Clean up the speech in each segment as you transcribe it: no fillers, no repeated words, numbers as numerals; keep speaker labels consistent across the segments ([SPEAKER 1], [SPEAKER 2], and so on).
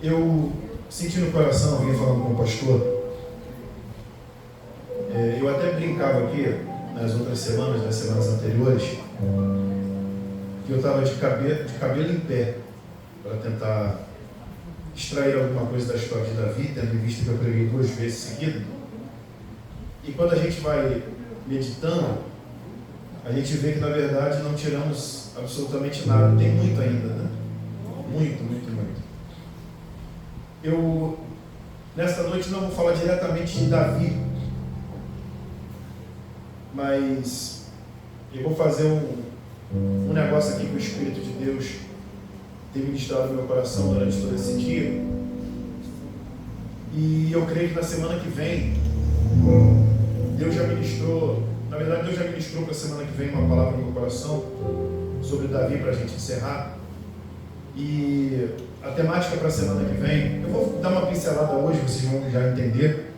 [SPEAKER 1] Eu senti no coração, eu vinha falando com o pastor, eu até brincava aqui nas outras semanas, nas semanas anteriores, que eu estava de cabelo em pé para tentar extrair alguma coisa da história de Davi, tendo em vista que eu preguei 2 vezes seguidas. E quando a gente vai meditando, a gente vê que na verdade não tiramos absolutamente nada. Tem muito ainda, né? Muito, muito, muito. Eu, nesta noite, não vou falar diretamente de Davi, mas eu vou fazer um negócio aqui que o Espírito de Deus tem ministrado no meu coração durante todo esse dia. E eu creio que na semana que vem, Deus já ministrou para a semana que vem uma palavra no meu coração sobre Davi para a gente encerrar. E a temática para a semana que vem, eu vou dar uma pincelada hoje, vocês vão já entender.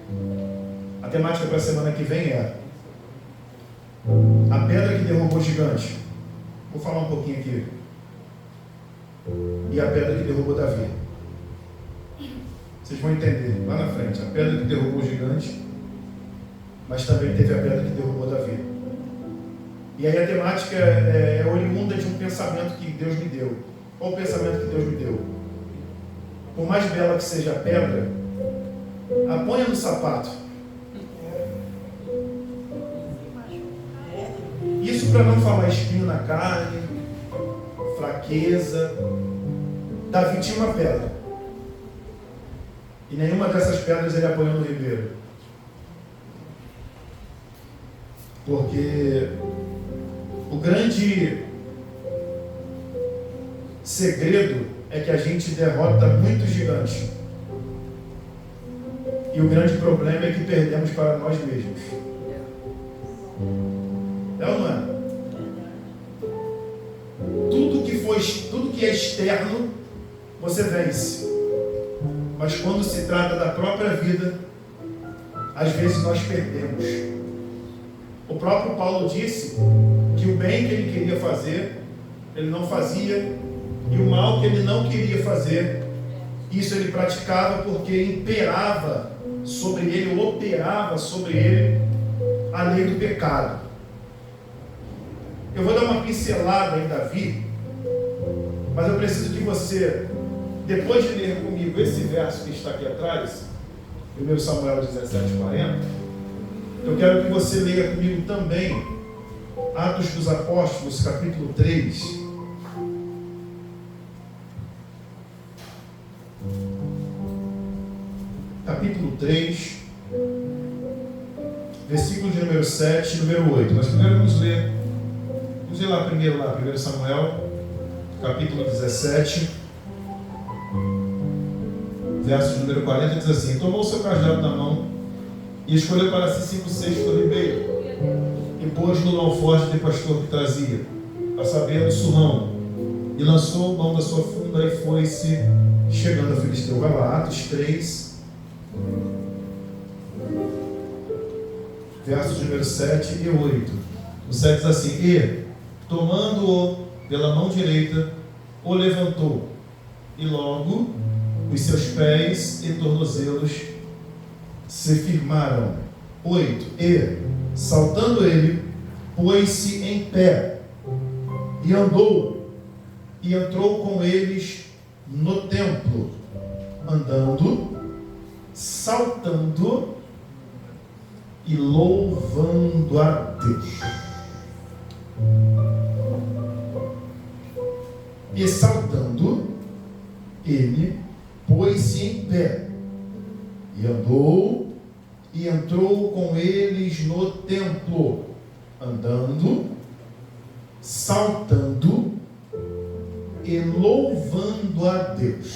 [SPEAKER 1] A temática para a semana que vem é a pedra que derrubou o gigante. Vou falar um pouquinho aqui. E a pedra que derrubou Davi. Vocês vão entender lá na frente. A pedra que derrubou o gigante, mas também teve a pedra que derrubou Davi. E aí a temática é oriunda de um pensamento que Deus me deu. Qual o pensamento que Deus me deu? Por mais bela que seja a pedra, a ponha no sapato. Isso para não falar espinho na carne, fraqueza. Davi tinha uma pedra. E nenhuma dessas pedras ele apoiou no ribeiro. Porque o grande segredo é que a gente derrota muito gigante. E o grande problema é que perdemos para nós mesmos. É ou não é? Tudo que é externo, você vence. Mas quando se trata da própria vida, às vezes nós perdemos. O próprio Paulo disse que o bem que ele queria fazer, ele não fazia, e o mal que ele não queria fazer, isso ele praticava porque imperava sobre ele, operava sobre ele a lei do pecado. Eu vou dar uma pincelada em Davi, mas eu preciso que você, depois de ler comigo esse verso que está aqui atrás, 1 Samuel 17:40, eu quero que você leia comigo também Atos dos Apóstolos, capítulo 3. Capítulo 3, versículo de número 7 e número 8. Mas primeiro vamos ler lá primeiro, 1 Samuel, capítulo 17, verso número 40, diz assim: tomou o seu cajado na mão e escolheu para si 5 cestos do ribeiro, e pôs no alforje de pastor que trazia, a saber, no surrão, e lançou mão da sua funda e foi-se chegando a Filisteu. Vai lá, Atos 3, versos número 7 e 8. O 7 diz assim: e, tomando-o pela mão direita, o levantou, e logo os seus pés e tornozelos se firmaram. 8. E, saltando ele, pôs-se em pé, e andou, e entrou com eles no templo, andando, saltando e louvando a Deus. E saltando, ele pôs-se em pé, e andou, e entrou com eles no templo, andando, saltando e louvando a Deus.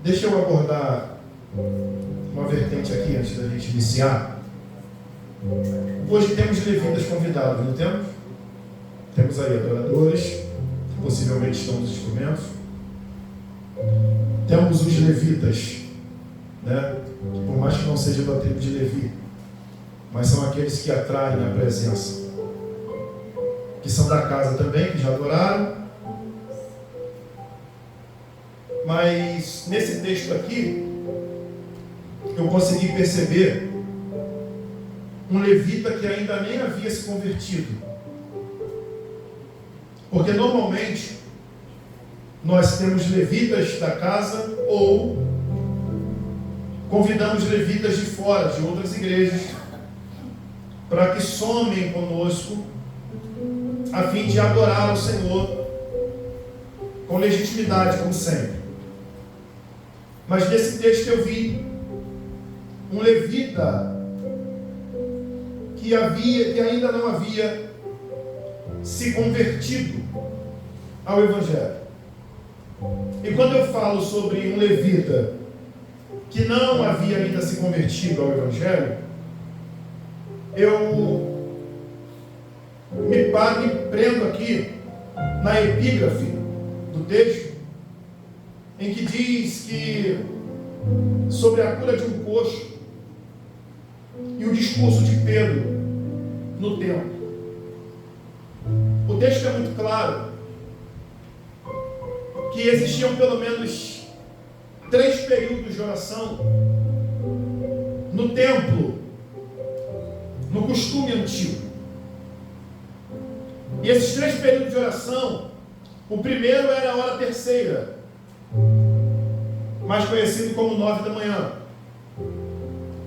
[SPEAKER 1] Deixa eu abordar uma vertente aqui antes da gente iniciar. Hoje temos levitas convidados, não temos? Temos aí adoradores, que possivelmente estão nos instrumentos. Temos os levitas, né? Que por mais que não seja da tribo de Levi, mas são aqueles que atraem a presença, que são da casa também, que já adoraram. Mas nesse texto aqui, eu consegui perceber um levita que ainda nem havia se convertido. Porque normalmente nós temos levitas da casa ou convidamos levitas de fora, de outras igrejas, para que somem conosco, a fim de adorar ao Senhor com legitimidade, como sempre. Mas nesse texto eu vi um levita que ainda não havia se convertido ao Evangelho. E quando eu falo sobre um levita que não havia ainda se convertido ao Evangelho, eu me prendo aqui na epígrafe do texto, em que diz que sobre a cura de um coxo e o discurso de Pedro no templo. O texto é muito claro que existiam pelo menos 3 períodos de oração no templo, no costume antigo. E esses 3 períodos de oração, o primeiro era a hora terceira, mais conhecido como 9 da manhã.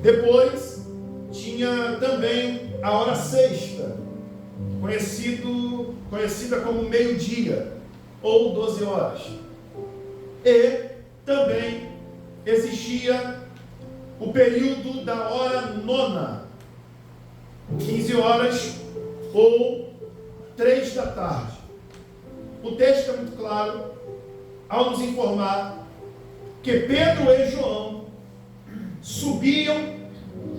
[SPEAKER 1] Depois tinha também a hora sexta, conhecida como meio-dia ou 12 horas. E também existia o período da hora nona, 15 horas ou 3 da tarde. O texto é muito claro ao nos informar que Pedro e João subiam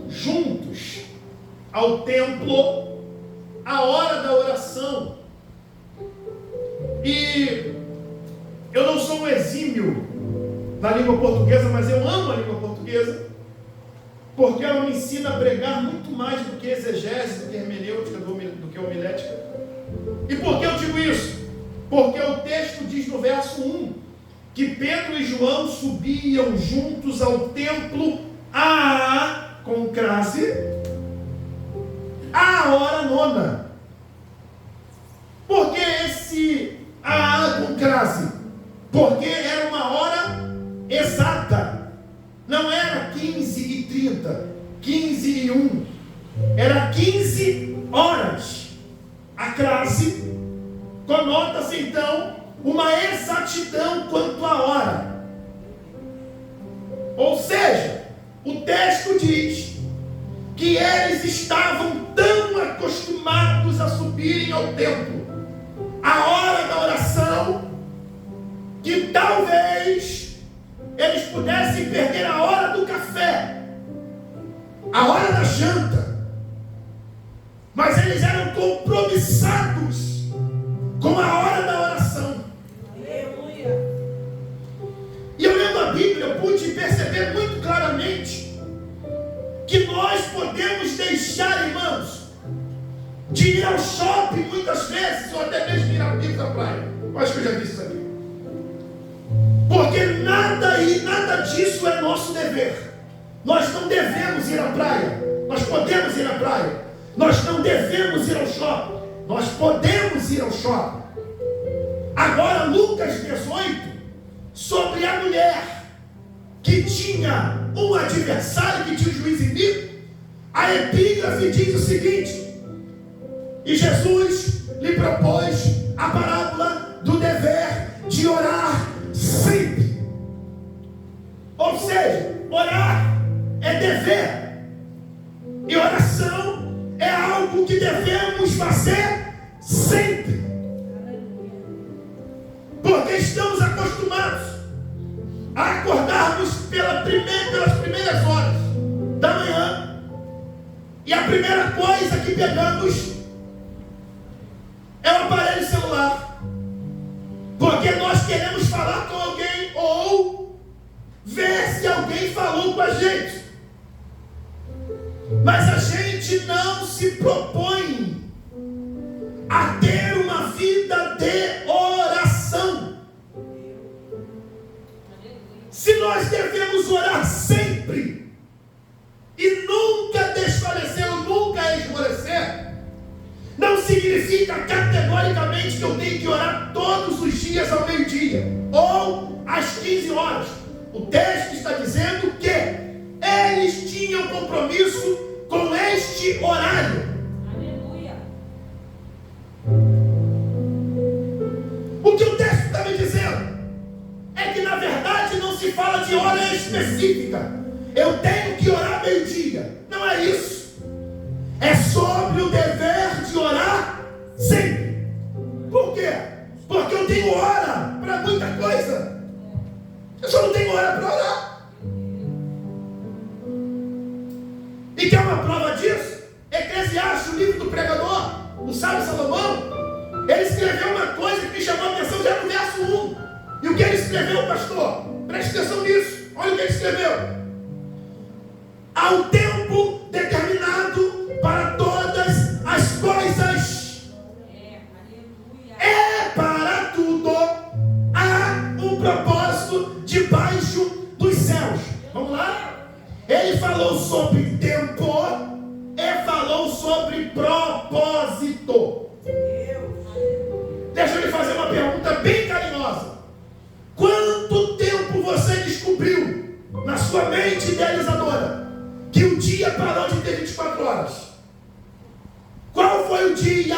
[SPEAKER 1] juntos ao templo à hora da oração. E eu não sou um exímio na língua portuguesa, mas eu amo a língua portuguesa, porque ela me ensina a pregar muito mais do que exegese, do que hermenêutica, do que homilética. E por que eu digo isso? Porque o texto diz no verso 1 que Pedro e João subiam juntos ao templo com crase, à hora nona. Por que esse com crase? Porque era uma hora exata. Não era 15h30, 15h01. Era 15 horas. A crase conota-se então uma exatidão quanto à hora. Ou seja, o texto diz que eles estavam tão acostumados a subirem ao templo a hora da oração, que talvez eles pudessem perder a hora do café, a hora da janta, mas eles eram compromissados com a hora da oração. Aleluia. E eu lendo a Bíblia, eu pude perceber muito claramente que nós podemos deixar, irmãos, de ir ao shopping muitas vezes, ou até mesmo ir à praia. Eu acho que eu já disse isso aqui. Porque nada disso é nosso dever. Nós não devemos ir à praia. Nós podemos ir à praia. Nós não devemos ir ao shopping. Nós podemos ir ao shopping. Agora, Lucas 18, sobre a mulher que tinha um adversário, que tinha um juiz inimigo, a epígrafe diz o seguinte: e Jesus lhe propôs a parábola do dever de orar sempre. Ou seja, orar é dever, e oração é algo que devemos fazer sempre, porque estamos acostumados a acordarmos pelas primeiras horas da manhã, e a primeira coisa que pegamos é o aparelho celular, porque nós queremos falar com alguém ou ver se alguém falou com a gente, mas a gente não se propõe a ter uma vida de oração. Se nós devemos orar sempre e nunca desfalecer ou nunca esmorecer, não significa categoricamente que eu tenho que orar todos os dias ao meio-dia ou às 15 horas. O texto está dizendo que eles tinham compromisso com este horário.
[SPEAKER 2] Aleluia.
[SPEAKER 1] O que o texto está me dizendo é que na verdade não se fala de hora específica. Eu tenho que orar meio-dia. Não é isso. É sobre o dever de orar sempre. Por quê? Porque eu tenho hora para muita coisa. Eu só não tenho hora para orar. E quer uma prova disso? Eclesiastes, o livro do pregador, o sábio Salomão, ele escreveu uma coisa que me chamou a atenção já no verso 1. E o que ele escreveu, pastor? Preste atenção nisso. Olha o que ele escreveu. Há um tempo determinado para todas as coisas. É para tudo. Há um propósito debaixo dos céus. Vamos lá? Ele falou sobre tempo e falou sobre propósito. Deixa eu lhe fazer uma pergunta bem carinhosa. Quanto tempo você descobriu na sua mente idealizadora que o dia parou de ter 24 horas? Qual foi o dia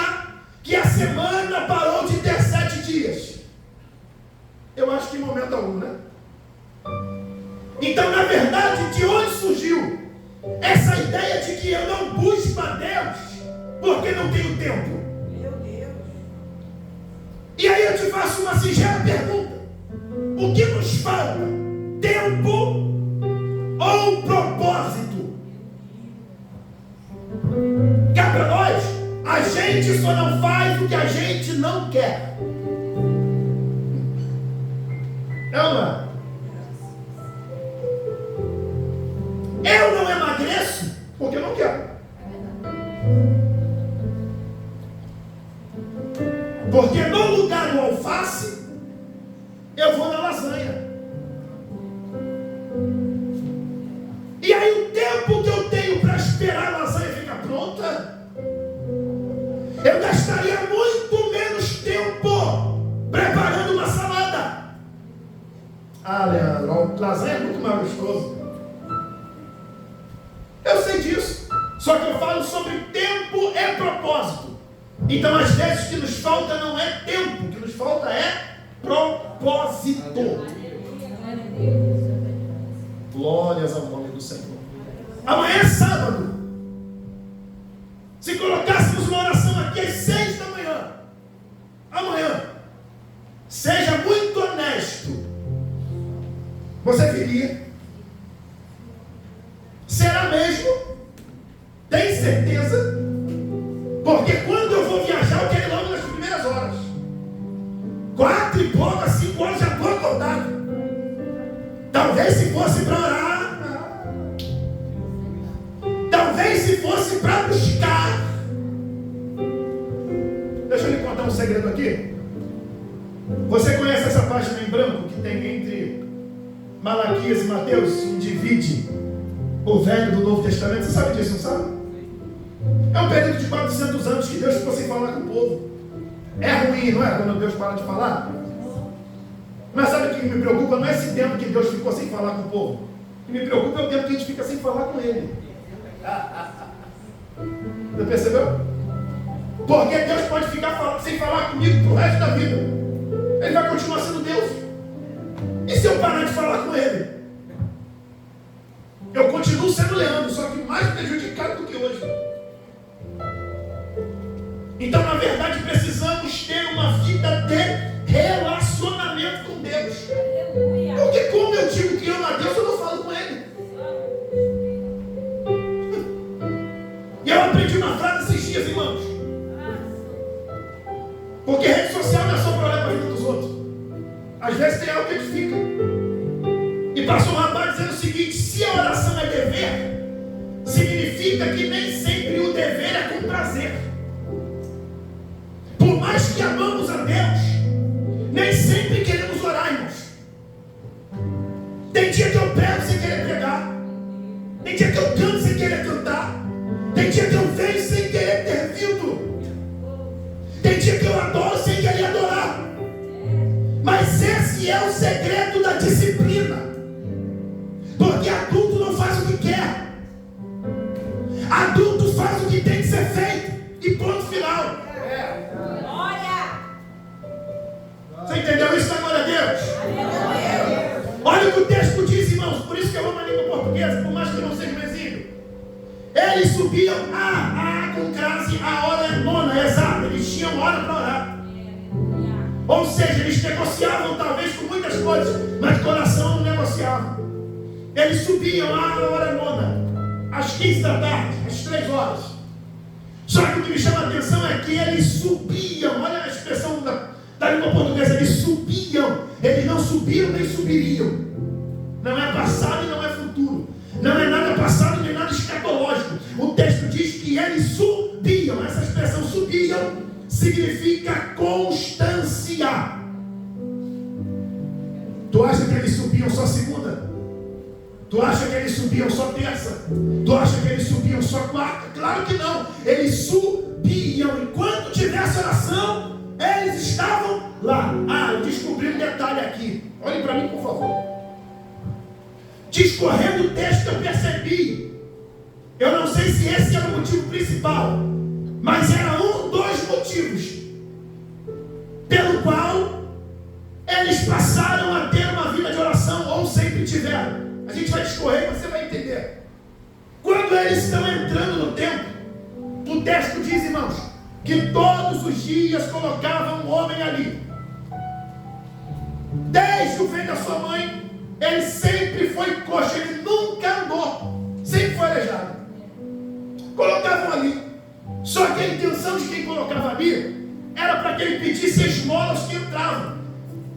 [SPEAKER 1] que a semana parou de ter 7 dias? Eu acho que em momento algum, né? Então, na verdade, de onde surgiu essa ideia de que eu não busco a Deus porque não tenho tempo?
[SPEAKER 2] Meu Deus.
[SPEAKER 1] E aí eu te faço uma singela pergunta. O que nos falta? Tempo ou propósito? Cá para nós, a gente só não faz o que a gente não quer. Não é? Eu não emagreço porque eu não quero. Porque no lugar do alface, eu vou na lasanha. E aí o tempo que eu tenho para esperar a lasanha ficar pronta, eu gastaria muito menos tempo preparando uma salada. Ah, Leandro, lasanha é muito mais gostoso. Eu sei disso. Só que eu falo sobre tempo e propósito. Então, às vezes, o que nos falta não é tempo, o que nos falta é propósito. Glórias ao nome do Senhor. Amanhã é sábado. Se colocássemos uma oração aqui às 6 da manhã, amanhã, seja muito honesto, você viria? Será mesmo? Tem certeza? Porque quando eu vou viajar, eu quero ir logo nas primeiras horas. 4 e pouco, 5 horas, já estou acordado. Talvez se fosse para orar, talvez se fosse para buscar. Deixa eu lhe contar um segredo aqui. Você conhece essa página em branco que tem entre Malaquias e Mateus, que divide o Velho do Novo Testamento? Você sabe disso, não sabe? É um período de 400 anos que Deus ficou sem falar com o povo. É ruim, não é? Quando Deus para de falar. Mas sabe o que me preocupa? Não é esse tempo que Deus ficou sem falar com o povo. O que me preocupa é o tempo que a gente fica sem falar com Ele. Você percebeu? Porque Deus pode ficar sem falar comigo pro resto da vida. Ele vai continuar sendo Deus. E se eu parar de falar com Ele? Eu continuo sendo Leandro, só que mais prejudicado do que hoje. Então, na verdade, precisamos ter uma vida de relacionamento com Deus. Porque como eu digo que amo a Deus, eu não falo com Ele. E eu aprendi uma frase esses dias, irmãos. Porque rede social não é só problema para a vida dos outros. Às vezes tem algo que edifica. E passou um rapaz dizendo o seguinte: se a oração é dever, significa que nem sempre o dever é com prazer. Por mais que amamos a Deus, nem sempre queremos orar, irmãos. Mas esse é o segredo da disciplina. Porque adulto não faz o que quer. Adulto faz o que tem que ser feito. E ponto final.
[SPEAKER 2] Glória.
[SPEAKER 1] Você entendeu isso? Glória a Deus. Olha o que o texto diz, irmãos. Por isso que eu amo a língua portuguesa, por mais que eu não seja um exímio. Eles subiam com crase, a hora nona, exata. Eles tinham hora para orar. Ou seja, eles negociavam talvez com muitas coisas, mas de coração não negociavam. Eles subiam à hora nona, às 15 da tarde, às 3 horas. Só que o que me chama a atenção é que eles subiam. Olha a expressão da língua portuguesa, eles subiam. Eles não subiram nem subiriam. Não é passado e não é futuro. Não é nada passado nem nada escatológico. O texto diz que eles subiam. Essa expressão subiam significa constância. Tu acha que eles subiam só segunda? Tu acha que eles subiam só terça? Tu acha que eles subiam só quarta? Claro que não. Eles subiam. Enquanto tivesse oração, eles estavam lá. Eu descobri um detalhe aqui. Olhem para mim, por favor. Discorrendo o texto, eu percebi. Eu não sei se esse era o motivo principal, mas era um dos motivos pelo qual eles passaram a ter uma vida de oração, ou sempre tiveram. A gente vai discorrer e você vai entender. Quando eles estão entrando no templo, o texto diz, irmãos, que todos os dias colocavam um homem ali. Desde o ventre da sua mãe, ele sempre foi coxo, ele nunca andou, sempre foi aleijado. Colocavam ali. Só que a intenção de quem colocava ali era para que ele pedisse esmolas que entravam.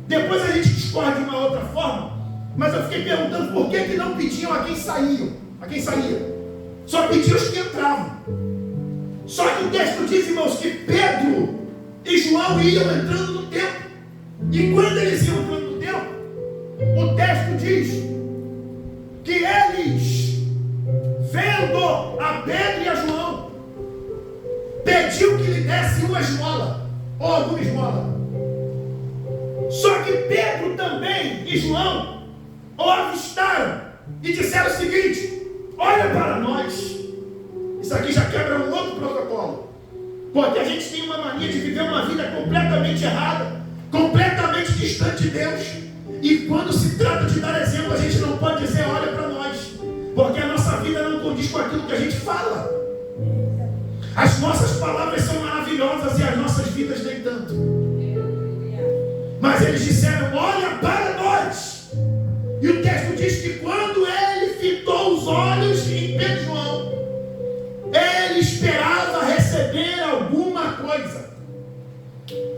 [SPEAKER 1] Depois a gente discorre de uma outra forma, mas eu fiquei perguntando por que não pediam a quem saía. A quem saía. Só pediam os que entravam. Só que o texto diz, irmãos, que Pedro e João iam entrando no templo. E quando eles iam entrando no templo, o texto diz que eles, vendo a Pedro e a João, pediu que lhe desse uma esmola, ou alguma esmola. Só que Pedro também e João o avistaram e disseram o seguinte: olha para nós. Isso aqui já quebra um outro protocolo, porque a gente tem uma mania de viver uma vida completamente errada, completamente distante de Deus. E quando se trata de dar exemplo, a gente não pode dizer olha para nós, porque a nossa vida não condiz com aquilo que a gente fala. As nossas palavras são maravilhosas e as nossas vidas nem tanto. Mas eles disseram olha para nós. E o texto diz que quando ele fitou os olhos em Pedro e João, ele esperava receber alguma coisa.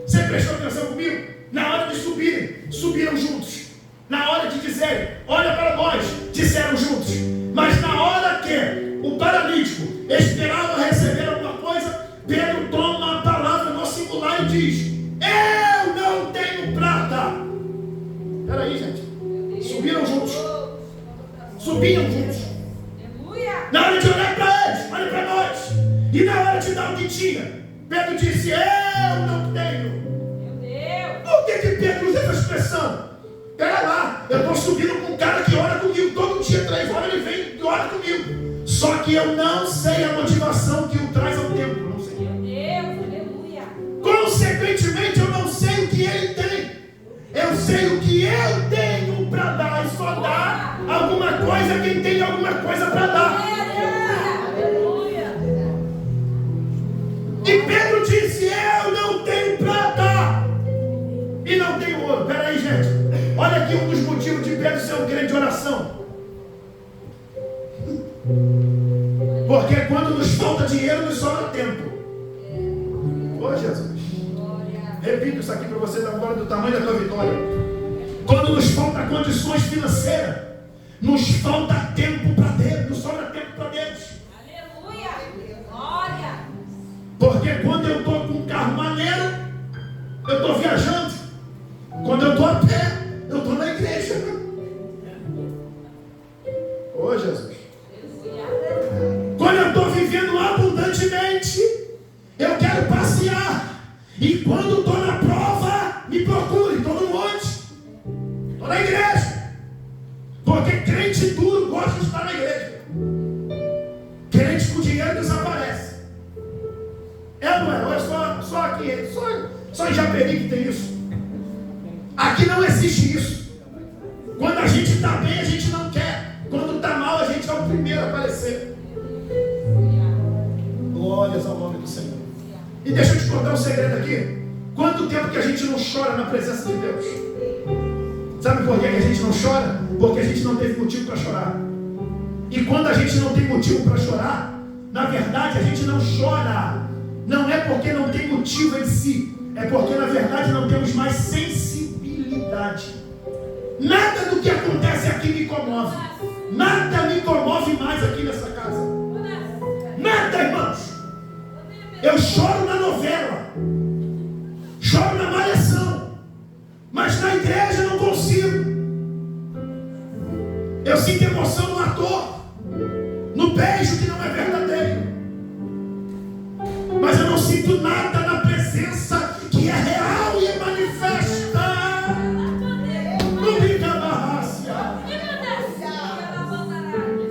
[SPEAKER 1] Você prestou atenção comigo? Na hora de subirem, subiram juntos. Na hora de dizerem olha para nós, disseram juntos. Mas na hora que o paralítico esperava receber alguma coisa, Pedro toma a palavra no singular e diz: eu não tenho prata. Espera aí, gente. Subiram juntos. Subiam juntos. Na hora de olhar para eles, olha para nós. E na hora de dar o que tinha, Pedro disse: eu não tenho. Por que Pedro usa essa expressão? Espera lá, eu estou subindo com um cara que ora comigo todo dia, 3 horas ele vem e ora comigo. Só que eu não sei a motivação que o traz ao templo. Não sei. Consequentemente, eu não sei o que ele tem. Eu sei o que eu tenho para dar. E só dá alguma coisa a quem tem alguma coisa para dar. E Pedro disse: eu não tenho prata e não tenho ouro. Espera aí, gente. Olha aqui um dos motivos de Pedro ser um crente de oração. Porque quando nos falta dinheiro, nos sobra tempo. Ô Jesus. Repito isso aqui para você agora do tamanho da tua vitória. Quando nos falta condições financeiras, nos falta tempo para Deus, nos sobra tempo para Deus.
[SPEAKER 2] Aleluia! Glória!
[SPEAKER 1] Porque quando eu estou com um carro maneiro, eu estou viajando. Quando eu estou a pé, eu estou na igreja. Ô Jesus. Quando eu estou vivendo abundantemente, eu quero passear. E quando estou na prova, me procure, estou no monte. em Japeri que tem isso. Aqui não existe isso. Quando a gente está bem, a gente não quer. Quando está mal, a gente é o primeiro a aparecer. Glórias ao nome do Senhor. E deixa eu te contar um segredo aqui. Quanto tempo que a gente não chora na presença de Deus? Sabe por que a gente não chora? Porque a gente não teve motivo para chorar. E quando a gente não tem motivo para chorar, na verdade a gente não chora. Não é porque não tem motivo em si. É porque na verdade não temos mais sensibilidade. Nada do que acontece aqui me comove. Nada me comove mais aqui nessa casa. Nada, irmãos. Eu choro na novela. Choro na malhação. Mas na igreja não consigo. Eu sinto emoção no ator, no beijo que não é verdadeiro. Mas eu não sinto nada na presença que é real e é manifesta.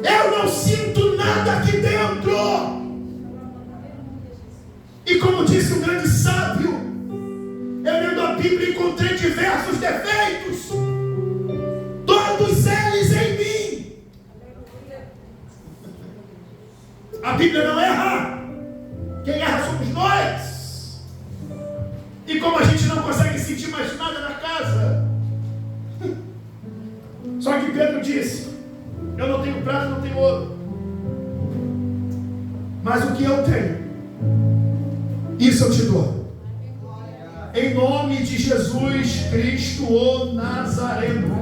[SPEAKER 1] Eu não sinto nada aqui dentro. E como disse um grande sábio, eu lendo a Bíblia encontrei diversos defeitos, todos eles em mim. A Bíblia não erra. Quem erra somos nós. E como a gente não consegue sentir mais nada na casa, só que Pedro disse: eu não tenho prata, não tenho ouro, mas o que eu tenho, isso eu te dou. Em nome de Jesus Cristo, o Nazareno.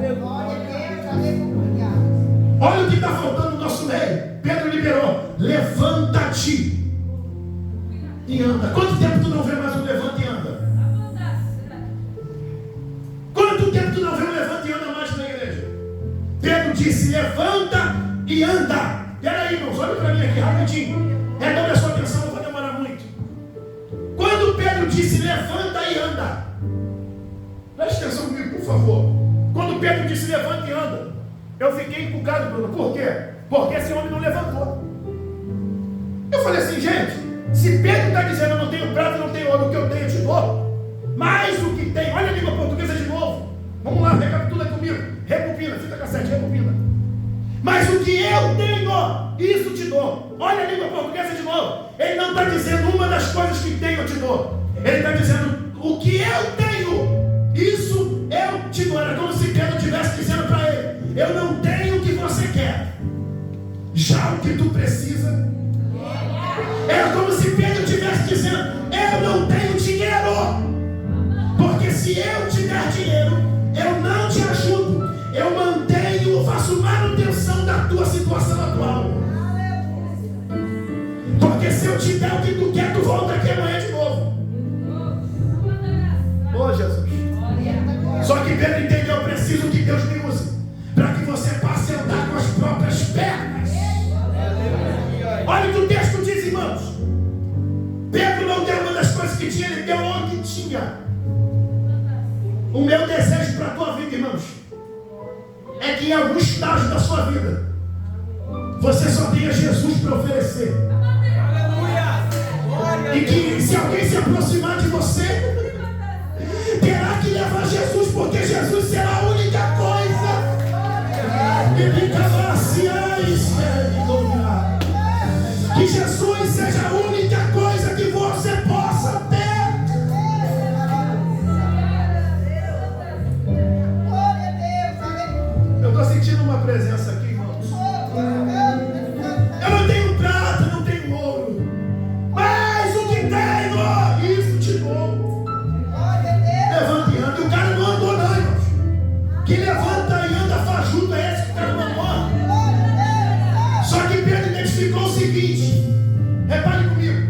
[SPEAKER 1] Olha o que está faltando no nosso meio. Pedro liberou: levanta-te e anda. Quanto tempo tu não vê mais um levanta e anda? Quanto tempo tu não vê um levanta e anda mais na igreja? Pedro disse: levanta e anda. Peraí, irmãos, olha para mim aqui rapidinho. Redobra a sua atenção, não vou demorar muito. Quando Pedro disse levanta e anda, preste atenção comigo, por favor. Quando Pedro disse levanta e anda, eu fiquei empolgado, Bruno. Por quê? Porque esse homem não levantou. Eu falei assim, gente, se Pedro está dizendo eu não tenho prata, não tenho ouro, o que eu tenho eu te dou, mais o que tem, olha a língua portuguesa de novo. Vamos lá, recapitula comigo. Rebobina, fita cassete, rebobina. Mas o que eu tenho, isso te dou. Olha a língua portuguesa de novo. Ele não está dizendo uma das coisas que tenho eu te dou. Ele está dizendo o que eu tenho, isso eu te dou. Era como se Pedro estivesse dizendo para ele: eu não tenho o que você quer, já o que tu precisa. Era como se Pedro estivesse dizendo: eu não tenho dinheiro, porque se eu te der dinheiro, eu não te ajudo, eu mantenho, faço manutenção da tua situação atual. Porque se eu te der o que tu quer, tu volta aqui amanhã de novo. Oh, Jesus. Só que Pedro entendeu: eu preciso que Deus me use para que você passe a andar com as próprias pernas. Olha o que o texto diz, irmãos. Pedro não deu uma das coisas que tinha, ele deu o que tinha. O meu desejo para a tua vida, irmãos, é que em algum estágio da sua vida você só tenha Jesus para oferecer. E que se alguém se aproximar de você, terá que levar Jesus, porque Jesus será a única coisa que Jesus seja a única coisa que você possa ter. Eu estou sentindo uma presença aqui, irmãos. Eu não tenho prata, não tenho ouro, mas o que tenho, isso te dou. Levanta e anda. E o cara não andou não, irmãos. Quem levanta e anda fajuto é esse que o cara não andou. Só que Pedro identificou o seguinte. Repare comigo.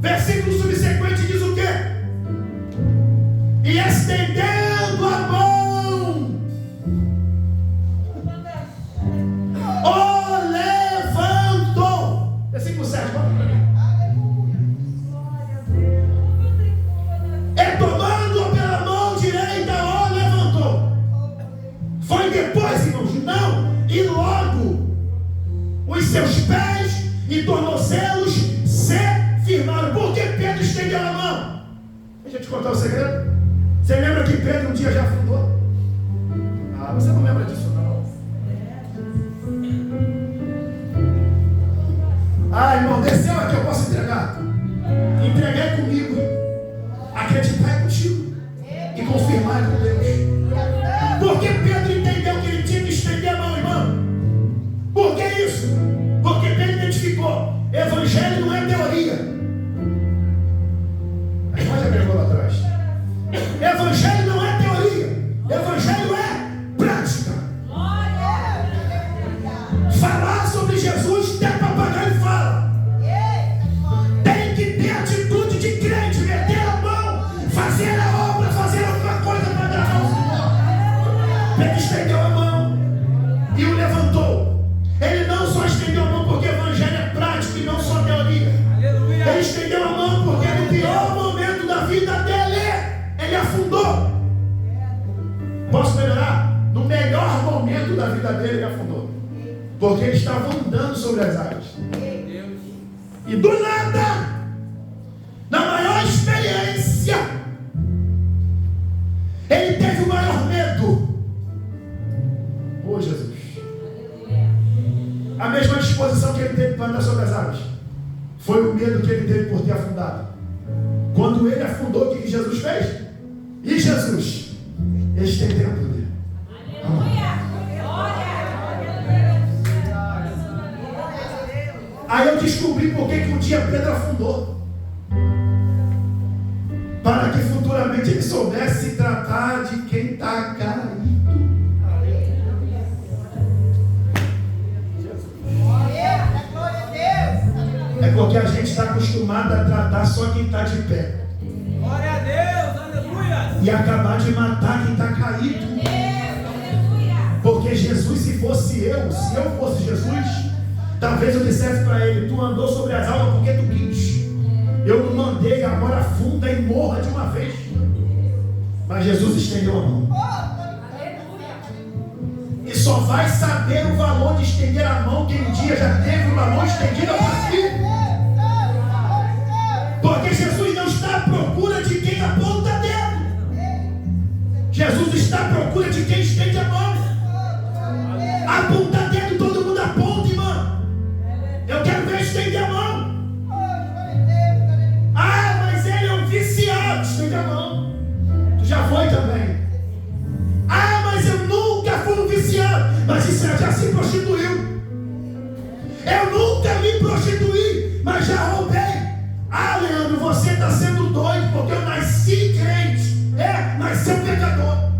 [SPEAKER 1] Versículo subsequente diz o quê? E estendendo a mão, o levantou. Versículo 7, volta para mim. E tomando-o pela mão direita, o levantou. Foi depois, irmãos? Não. E logo os seus pés e tornozelos se firmaram. Por que Pedro estendeu a mão? Veja eu te contar o segredo? Você lembra que Pedro um dia já afundou? Ah, você não lembra disso não. Ah, irmão, desceu aqui, eu posso entregar. Entregar é comigo. Acreditar é contigo. E confirmar é com Deus. Por que Pedro entendeu que ele tinha que estender a mão, irmão? Por que isso? Porque Pedro identificou: evangelho não é teoria. A irmã já pegou lá atrás. Evangelho não é teoria. Evangelho é prática. Falar sobre Jesus, até papagaio fala. Tem que ter atitude de crente, meter a mão, fazer a obra, fazer alguma coisa para agradar o Senhor. Pedro estendeu a mão e o levantou. Ele não só estendeu a mão porque o evangelho é prático e não só teoria. Ele estendeu a mão porque no pior momento da vida dele, ele afundou. Posso melhorar? No melhor momento da vida dele, ele afundou. Porque ele estava andando sobre as águas. E do nada, na maior experiência, ele teve o maior medo. Oh, Jesus. A mesma disposição que ele teve para andar sobre as águas foi o medo que ele teve por ter afundado. Quando ele afundou, o que Jesus fez? E Jesus estendeu a poder. Aí eu descobri por que um dia Pedro afundou. Para que futuramente ele soubesse se tratar de quem está caído. É porque a gente está acostumado a tratar só quem está de pé.
[SPEAKER 3] Glória a Deus, aleluia.
[SPEAKER 1] E acabar de matar quem está caído. Porque Jesus, se fosse eu, se eu fosse Jesus, talvez eu dissesse para ele: tu andou sobre as águas porque tu quis. Eu não mandei, agora afunda e morra de uma vez. Mas Jesus estendeu a mão. E só vai saber o valor de estender a mão quem um dia já teve uma mão estendida para si. Porque Jesus não está à procura de quem aponta dedo. Jesus está à procura de quem estende a mão. Aponta dedo, todo mundo aponta, irmão. Eu quero ver estender a mão. Ah, mas ele é um viciado. Estende a mão. Tu já foi também. Ah, mas eu nunca fui um viciado. Mas isso já se prostituiu. Eu nunca me prostituí, mas já roubei. Ah, Leandro, você está sendo doido porque eu nasci crente. Nasceu pecador.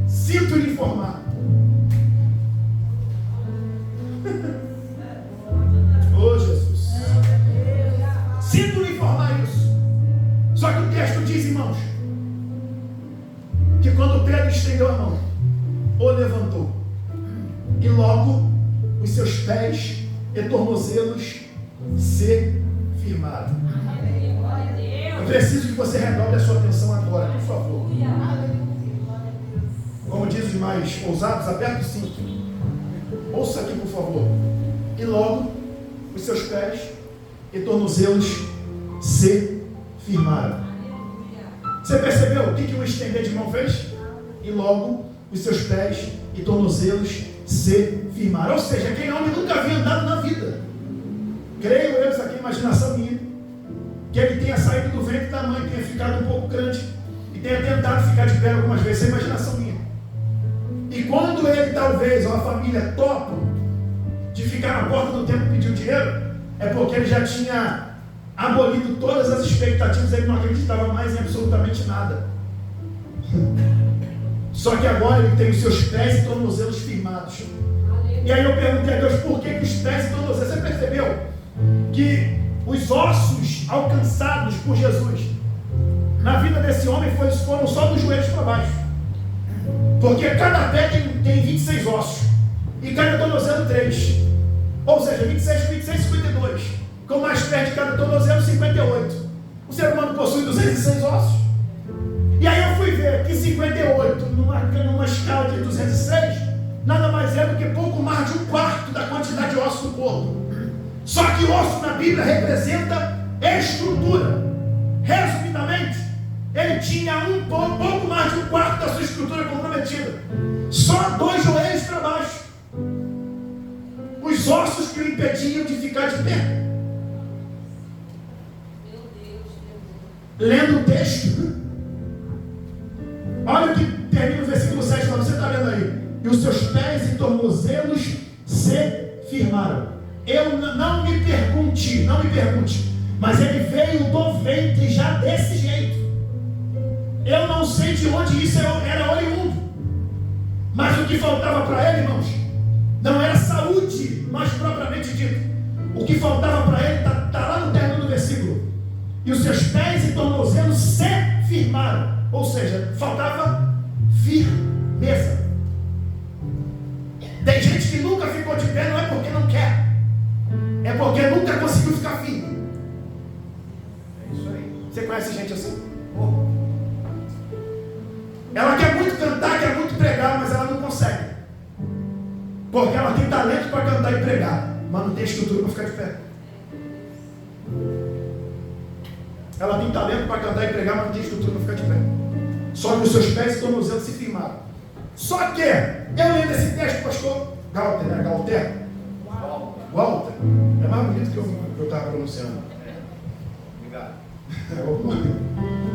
[SPEAKER 1] Sinto lhe informar. Oh, Jesus. Sinto lhe informar isso. Só que o texto diz, irmãos, que quando Pedro estendeu a mão, o levantou, e logo os seus pés e tornozelos se firmaram. Eu preciso que você redobre a sua atenção agora, por favor. Como diz os mais ousados, aperte o cinto. Ouça aqui, por favor. E logo os seus pés e tornozelos se firmaram. Você percebeu o que o estender de mão fez? E logo os seus pés e tornozelos se firmaram. Ou seja, aquele homem nunca havia andado na vida. Creio eu, isso aqui é imaginação minha, que ele tenha saído do ventre da mãe, tenha ficado um pouco grande e tenha tentado ficar de pé algumas vezes. Isso é imaginação minha. E quando ele talvez, ou a família, topam de ficar na porta do templo e pedir o dinheiro, é porque ele já tinha abolido todas as expectativas, ele não acreditava mais em absolutamente nada. Só que agora ele tem os seus pés e tornozelos firmados. E aí eu perguntei a Deus, por que os pés e tornozelos? Você percebeu que os ossos alcançados por Jesus na vida desse homem foram só dos joelhos para baixo? Porque cada pé tem 26 ossos e cada tornozelo 3. Ou seja, 26, 52. Com mais pés de cada tornozelo, 58. O ser humano possui 206 ossos. E aí eu fui ver que 58 numa escala de 206 nada mais é do que pouco mais de um quarto da quantidade de ossos do corpo. Só que osso na Bíblia representa estrutura. tinha pouco mais de um quarto da sua estrutura comprometida. Só 2 joelhos para baixo. Os ossos que o impediam de ficar de pé. Lendo o texto, olha o que termina o versículo 7, você está vendo aí. E os seus pés e tornozelos se firmaram. Não me pergunte, mas ele veio do ventre já desse jeito. Eu não sei de onde isso era oriundo, mas o que faltava para ele, irmãos, não era saúde, mais propriamente dito. O que faltava para ele está lá no término do versículo. E os seus pés e tornozelos se firmaram. Ou seja, faltava firmeza. Tem gente que nunca ficou de pé, não é porque não quer, é porque nunca conseguiu ficar firme. É isso aí. Você conhece gente assim? Ela quer muito cantar, quer muito pregar, mas ela não consegue. Porque ela tem talento para cantar e pregar, mas não tem estrutura para ficar de pé. Ela tem talento para cantar e pregar, mas não tem estrutura para ficar de pé. Só que os seus pés e tornozelos se firmaram. Só que, eu lendo esse texto, pastor Walter, né? Walter. É mais bonito que eu estava pronunciando. Obrigado.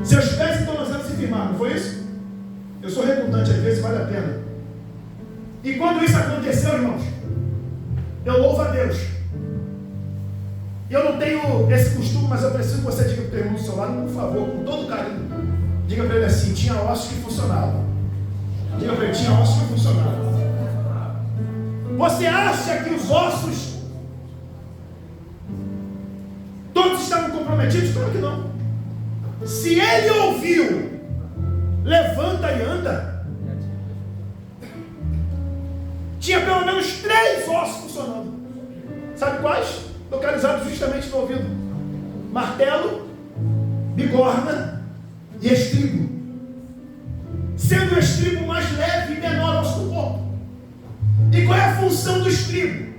[SPEAKER 1] Seus pés e tornozelos se firmaram, não foi isso? Eu sou redundante, às vezes vale a pena. E quando isso aconteceu, irmãos, eu louvo a Deus. Eu não tenho esse costume, mas eu preciso que você diga para o teu irmão do seu lado, por favor, com todo carinho. Diga para ele assim: tinha ossos que funcionavam. Diga para ele: tinha ossos que funcionavam. Você acha que os ossos todos estavam comprometidos? Claro que não. Se ele ouviu, levanta e anda, tinha pelo menos 3 ossos funcionando. Sabe quais? Localizados justamente no ouvido: martelo, bigorna e estribo. Sendo o estribo mais leve e menor osso do corpo. E qual é a função do estribo?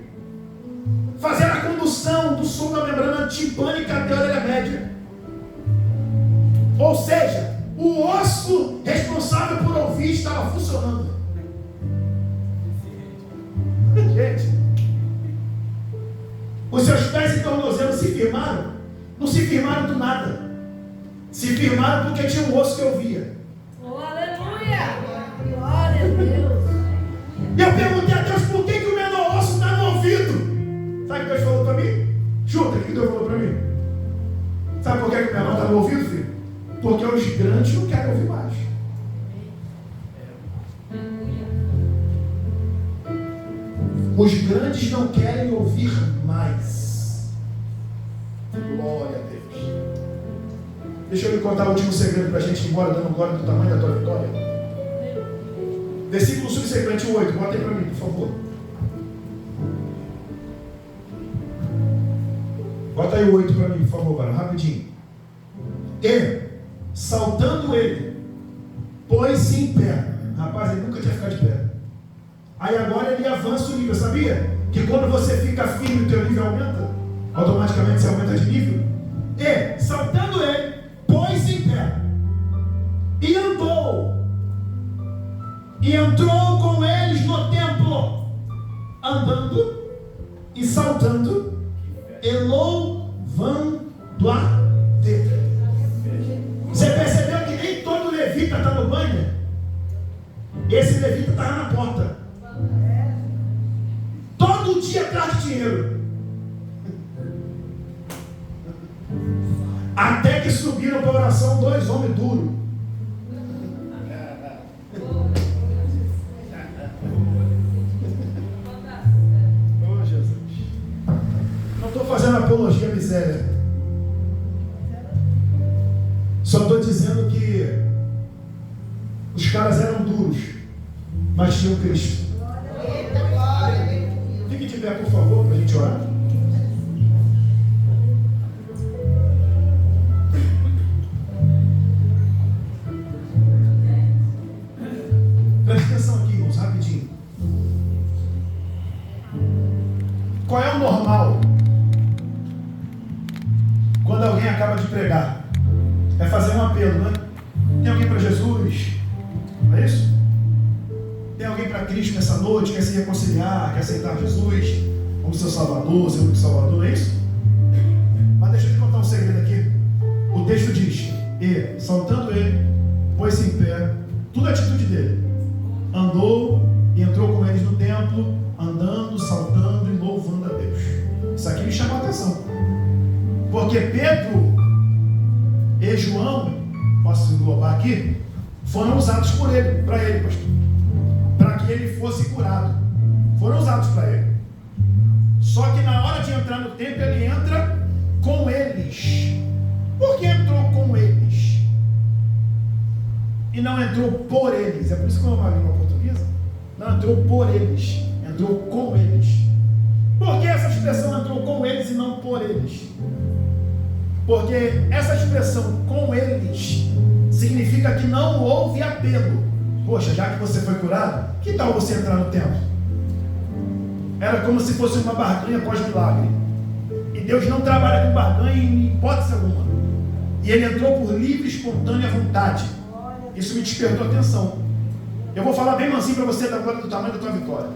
[SPEAKER 1] Fazer a condução do som da membrana timpânica até a orelha média. Ou seja, o osso responsável por ouvir estava funcionando. Gente, os seus pés e tornozelos se firmaram. Não se firmaram do nada. Se firmaram porque tinha um osso que ouvia.
[SPEAKER 2] Oh, aleluia! Glória a Deus!
[SPEAKER 1] E eu perguntei a Deus: por que o menor osso está no ouvido? Sabe o que Deus falou para mim? Chuta, o que Deus falou para mim? Sabe por que o menor está no ouvido, filho? Porque os grandes não querem ouvir mais. Os grandes não querem ouvir mais. Glória a Deus. Deixa eu lhe contar o último segredo para a gente ir embora, dando glória do tamanho da tua vitória. Versículo subsequente, 8. Bota aí para mim, por favor. Bota aí o 8 para mim, por favor, Barão, rapidinho. E, saltando ele, pôs-se em pé. Rapaz, ele nunca tinha ficado de pé. Aí agora ele avança o nível. Sabia que quando você fica firme, o teu nível aumenta? Automaticamente você aumenta de nível. E, saltando ele, pôs-se em pé. E andou. E entrou com eles no templo, andando e saltando e louvando a Deus. Você percebeu que nem todo levita está no banho? Esse levita estava na porta. Todo dia traz dinheiro. Até que subiram para a oração 2 homens duros. Oh, Jesus. Não estou fazendo apologia à miséria. Só estou dizendo que os caras eram duros, mas tinham Cristo. Fique de pé, por favor, para a gente orar. Preste atenção aqui, irmãos, rapidinho. Qual é o normal quando alguém acaba de pregar? É fazer um apelo, né? para Cristo nessa noite, quer se reconciliar, quer aceitar Jesus como seu Salvador, seu único Salvador, não é isso? Mas deixa eu te contar um segredo aqui. O texto diz: e, saltando ele, pôs-se em pé, tudo a atitude dele. Andou e entrou com eles no templo, andando, saltando e louvando a Deus. Isso aqui me chamou a atenção. Porque Pedro e João, posso englobar aqui, foram usados por ele, para ele, pastor, para que ele fosse curado. Foram usados para ele. Só que na hora de entrar no templo, ele entra com eles. Por que entrou com eles? E não entrou por eles. É por isso que eu amo a língua portuguesa. Não entrou por eles, entrou com eles. Por que essa expressão entrou com eles e não por eles? Porque essa expressão com eles significa que não houve apelo. Poxa, já que você foi curado, que tal você entrar no templo? Era como se fosse uma barganha pós-milagre. E Deus não trabalha com barganha em hipótese alguma. E ele entrou por livre e espontânea vontade. Isso me despertou atenção. Eu vou falar bem mansinho para você agora do tamanho da tua vitória.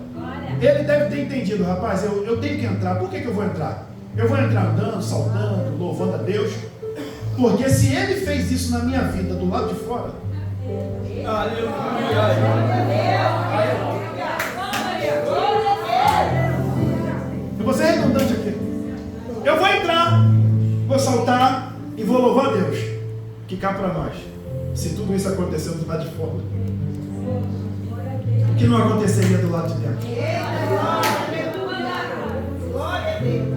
[SPEAKER 1] Ele deve ter entendido, rapaz, eu tenho que entrar. Por que eu vou entrar? Eu vou entrar andando, saltando, louvando a Deus. Porque se ele fez isso na minha vida, do lado de fora, eu vou ser redundante aqui. Eu vou entrar, vou saltar e vou louvar a Deus. Que cá para nós, se tudo isso aconteceu do lado de fora, o que não aconteceria do lado de dentro?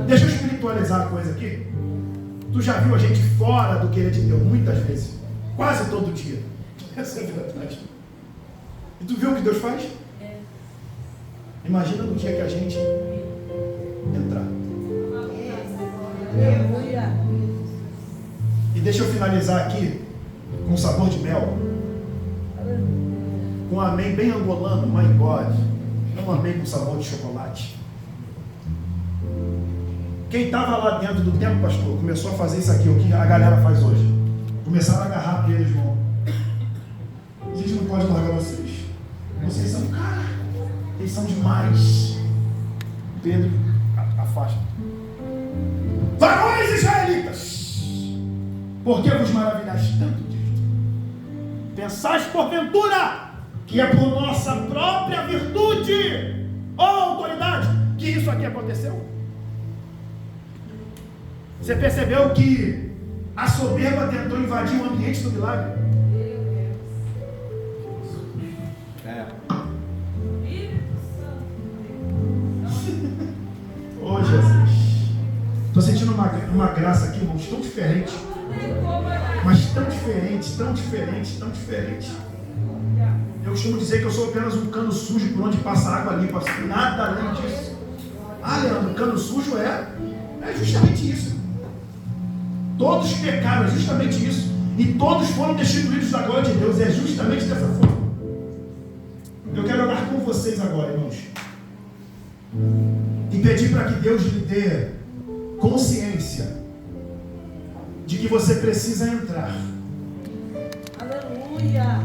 [SPEAKER 1] Deixa eu espiritualizar a coisa aqui. Tu já viu a gente fora do querer de Deus muitas vezes, quase todo dia. Essa é a verdade. E tu viu o que Deus faz? Imagina no dia que a gente entrar. E deixa eu finalizar aqui com sabor de mel, com um amém bem angolano, my God. Não um amém com sabor de chocolate. Quem estava lá dentro do templo, pastor, começou a fazer isso aqui, o que a galera faz hoje. Começaram a agarrar para eles, irmão. A gente não pode largar vocês. Vocês são, cara, eles são demais. Pedro, afasta. Varões israelitas, por que vos maravilhais tanto disto? Pensais porventura que é por nossa própria virtude ou autoridade que isso aqui aconteceu? Você percebeu que a soberba tentou invadir o ambiente do milagre? Oh, Jesus. Estou sentindo uma graça aqui, irmãos, tão diferente. Mas tão diferente, tão diferente, tão diferente. Eu costumo dizer que eu sou apenas um cano sujo por onde passa água limpa. Nada além disso. Ah, Leandro, cano sujo é justamente isso. Todos pecaram, é justamente isso. E todos foram destituídos da glória de Deus. É justamente dessa forma. Eu quero orar com vocês agora, irmãos. E pedir para que Deus lhe dê consciência de que você precisa entrar.
[SPEAKER 2] Aleluia.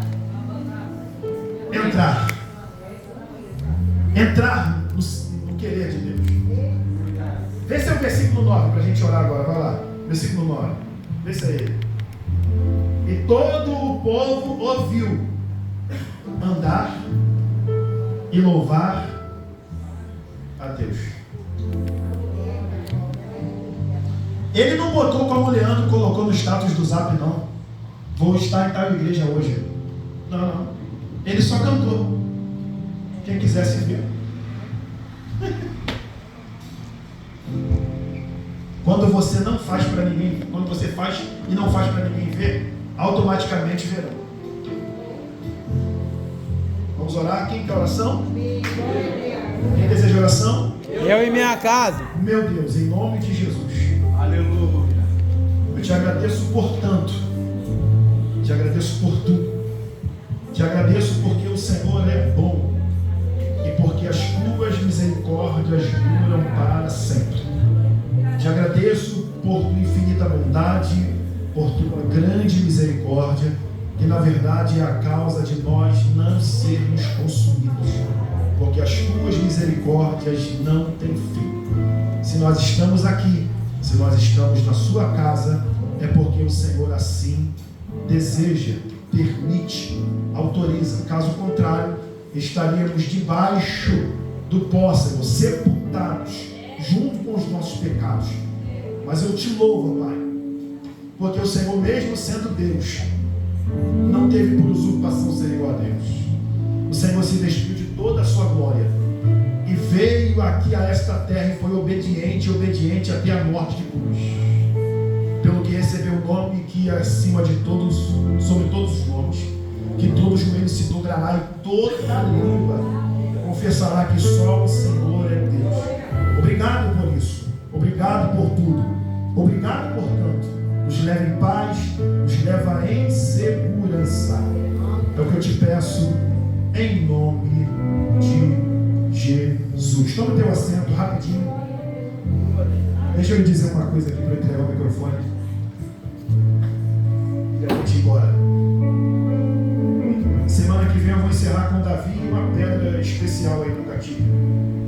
[SPEAKER 1] Entrar no querer de Deus. Vê se é o versículo 9 para a gente orar agora. Vai lá. Versículo 9. Vê se é ele. E todo o povo ouviu andar e louvar a Deus. Ele não botou como o Leandro colocou no status do Zap, não. Vou estar em tal igreja hoje. Não. Ele só cantou. Quem quisesse ver. Quando você não faz para ninguém, quando você faz e não faz para ninguém ver, automaticamente verão. Vamos orar? Quem quer oração? Quem deseja oração?
[SPEAKER 3] Eu e minha casa.
[SPEAKER 1] Meu Deus, em nome de Jesus.
[SPEAKER 3] Aleluia.
[SPEAKER 1] Eu te agradeço por tanto. Te agradeço por tudo. Te agradeço porque o Senhor é bom. E porque as tuas misericórdias duram para sempre. Te agradeço por tua infinita bondade, por tua grande misericórdia que na verdade é a causa de nós não sermos consumidos, porque as tuas misericórdias não têm fim. Se nós estamos aqui, se nós estamos na sua casa, é porque o Senhor assim deseja, permite, autoriza. Caso contrário, estaríamos debaixo do pó, Senhor, sepultados junto com os nossos pecados. Mas eu te louvo, Pai, porque o Senhor, mesmo sendo Deus, não teve por usurpação ser igual a Deus. O Senhor se despiu de toda a sua glória e veio aqui a esta terra e foi obediente até a morte de cruz, pelo que recebeu o nome que é acima de todos, sobre todos os nomes, que todo joelho se dobrará e toda língua confessará que só o Senhor é Deus. Obrigado por isso, obrigado por tudo, obrigado por tanto. Nos leva em paz, nos leva em segurança. É o que eu te peço em nome de Jesus. Toma teu assento rapidinho. Deixa eu lhe dizer uma coisa aqui para entregar o microfone e a gente ir embora. Semana que vem eu vou encerrar com Davi e uma pedra especial aí no gatilho.